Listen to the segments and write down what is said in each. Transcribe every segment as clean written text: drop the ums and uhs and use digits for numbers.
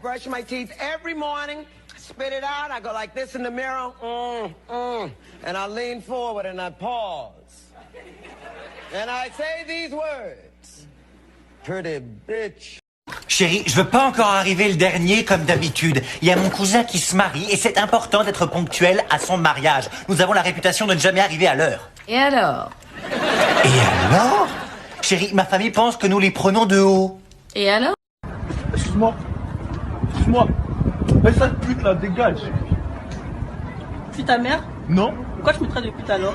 Brush my teeth every morning, spit it out, I go like this in the mirror, and I lean forward and I pause. And I say these words. Pretty bitch. Chérie, je veux pas encore arriver le dernier comme d'habitude. Il y a mon cousin qui se marie et c'est important d'être ponctuel à son mariage. Nous avons la réputation de ne jamais arriver à l'heure. Et alors? Et alors? Chérie, ma famille pense que nous les prenons de haut. Et alors? Excuse-moi. Excuse-moi. Mais sale pute là, dégage. Je suis ta mère? Non. Pourquoi je me traite de pute alors?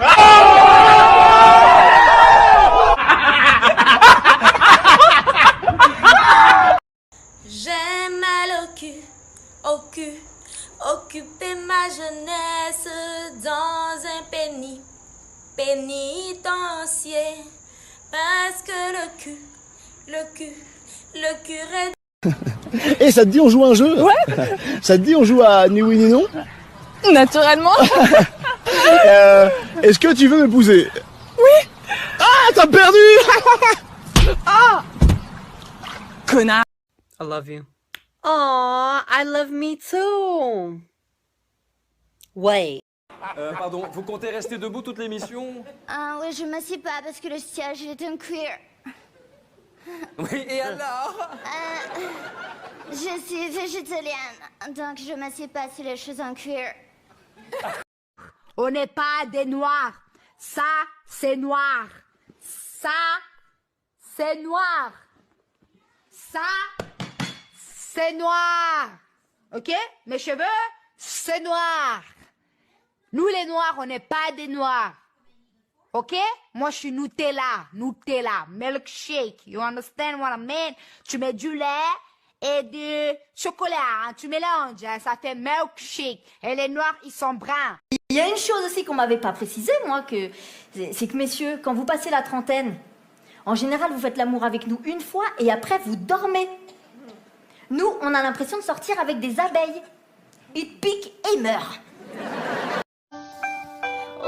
J'ai mal au cul, occuper ma jeunesse dans un pénitencier. Parce que le curé... Et ça te dit on joue à un jeu? Ouais. Ça te dit on joue à ni oui ni non? Naturellement. Est-ce que tu veux m'épouser? Oui. Ah, t'as perdu. Ah, connard. I love you. Aw, I love me too. Wait. Pardon, vous comptez rester debout toute l'émission? Oui, je m'assieds pas parce que le siège est un cuir. Oui, et alors? Je suis végétalienne, donc je m'assieds pas sur les choses en cuir. On n'est pas des noirs. Ça, c'est noir. Ça, c'est noir. Ça, c'est noir. Ok? Mes cheveux, c'est noir. Nous, les noirs, on n'est pas des noirs. Ok? Moi, je suis Nutella. Nutella. Milkshake. You understand what I mean? Tu mets du lait et du chocolat. Hein, tu mélanges. Hein, ça fait milkshake. Et les noirs, ils sont bruns. Il y a une chose aussi qu'on m'avait pas précisé, moi, c'est que messieurs, quand vous passez la trentaine, en général, vous faites l'amour avec nous une fois et après, vous dormez. Nous, on a l'impression de sortir avec des abeilles. Ils piquent et meurent.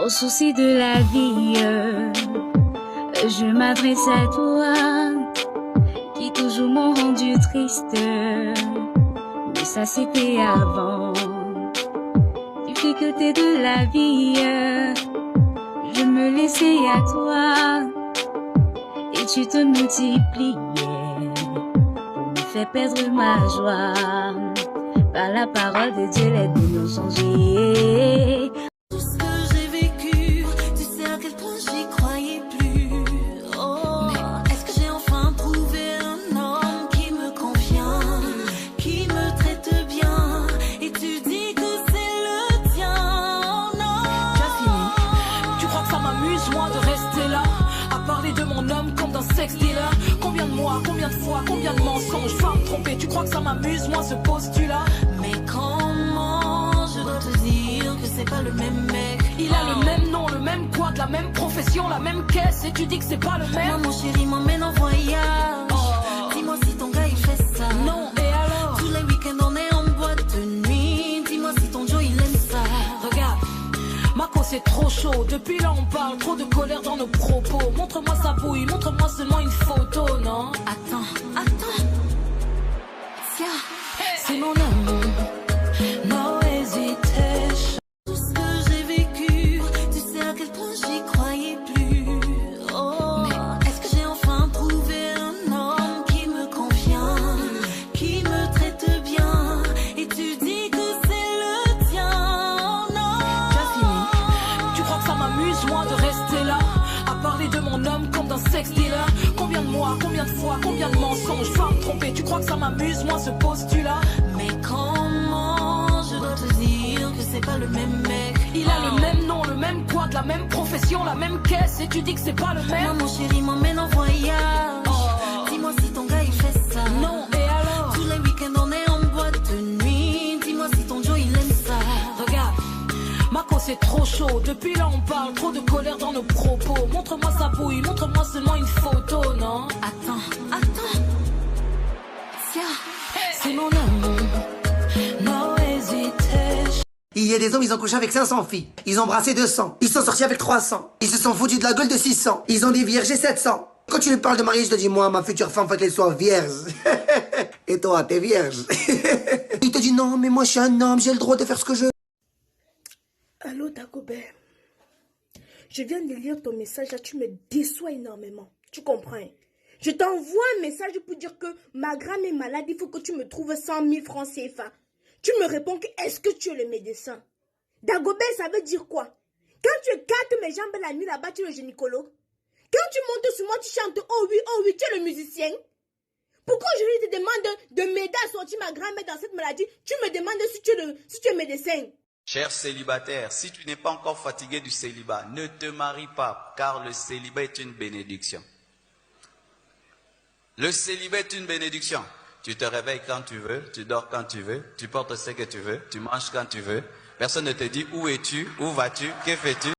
Au souci de la vie, je m'adresse à toi, qui toujours m'ont rendu triste. Mais ça, c'était avant. Difficulté de la vie, je me laissais à toi. Et tu te multipliais pour me faire perdre ma joie. Par la parole de Dieu, les deux nous changer. Tout ce que j'ai vécu, tu sais à quel point j'y croyais plus. Oh, mais est-ce que j'ai enfin trouvé un homme qui me convient, qui me traite bien, et tu dis que c'est le tien? Non. Jasmine, tu crois que ça m'amuse, moi, de rester là, à parler de mon homme comme d'un sex dealer? Combien de mois, combien de fois, combien de mensonges, femmes trompées? Tu crois que ça m'amuse, moi, ce postulat? Mais comment je dois te dire que c'est pas le même mec? Il a le même nom, le même quad, la même profession, la même caisse, et tu dis que c'est pas le même? Moi, mon chéri m'emmène en voyage. Dis-moi si ton gars il fait ça. Non, et alors? Tous les week-ends on est en boîte de nuit. Dis-moi si ton Joe il aime ça. Regarde, Marco c'est trop chaud. Depuis là on parle, trop de colère dans nos propos. Montre-moi sa bouille, montre-moi seulement une photo, non? Attends. Tiens, c'est mon amour. No hesitation. Tout ce que j'ai vécu, tu sais à quel point j'y croyais plus. Oh, mais est-ce que j'ai enfin trouvé un homme qui me convient, qui me traite bien, et tu dis que c'est le tien? Non. Jasmine, tu crois que ça m'amuse, moi, de rester là, à parler de mon homme comme d'un sex dealer? Combien de mois, combien de fois, combien de mensonges, femmes trompées? Tu crois que ça m'amuse, moi, ce postulat? Mais comment je dois te dire que c'est pas le même mec? Il a le même nom, le même quad, la même profession, la même caisse, et tu dis que c'est pas le même? Moi, mon chéri m'emmène en voyage. Dis-moi si ton gars il fait ça. Non, et alors? Tous les week-ends on est en boîte de nuit. Dis-moi si ton Joe il aime ça. Regarde, Marco c'est trop chaud. Depuis là on parle, trop de colère dans nos propos. Montre-moi sa bouille, montre-moi seulement une photo, non? Attends. Tiens, c'est mon amour. No hesitation. Il y a des hommes, ils ont couché avec 500 filles. Ils ont embrassé 200. Ils sont sortis avec 300. Ils se sont foutus de la gueule de 600. Ils ont des vierges et 700. Quand tu lui parles de mariage, je te dis, moi, ma future femme, faut qu'elle soit vierge. Et toi, t'es vierge. Il te dit non, mais moi je suis un homme, j'ai le droit de faire ce que je veux. Allô, Dagobert. Je viens de lire ton message, là, tu me déçois énormément. Tu comprends? Je t'envoie un message pour dire que ma grand est malade, il faut que tu me trouves 100 000 francs CFA. Tu me réponds que est-ce que tu es le médecin? Dagobert, ça veut dire quoi? Quand tu écartes mes jambes la nuit là-bas, tu es le gynécologue. Quand tu montes sur moi, tu chantes oh oui, tu es le musicien. Pourquoi aujourd'hui je te demande de m'aider à sortir ma grand-mère dans cette maladie? Tu me demandes si tu es médecin. Cher célibataire, si tu n'es pas encore fatigué du célibat, ne te marie pas, car le célibat est une bénédiction. Le célibat est une bénédiction. Tu te réveilles quand tu veux, tu dors quand tu veux, tu portes ce que tu veux, tu manges quand tu veux. Personne ne te dit où es-tu, où vas-tu, que fais-tu.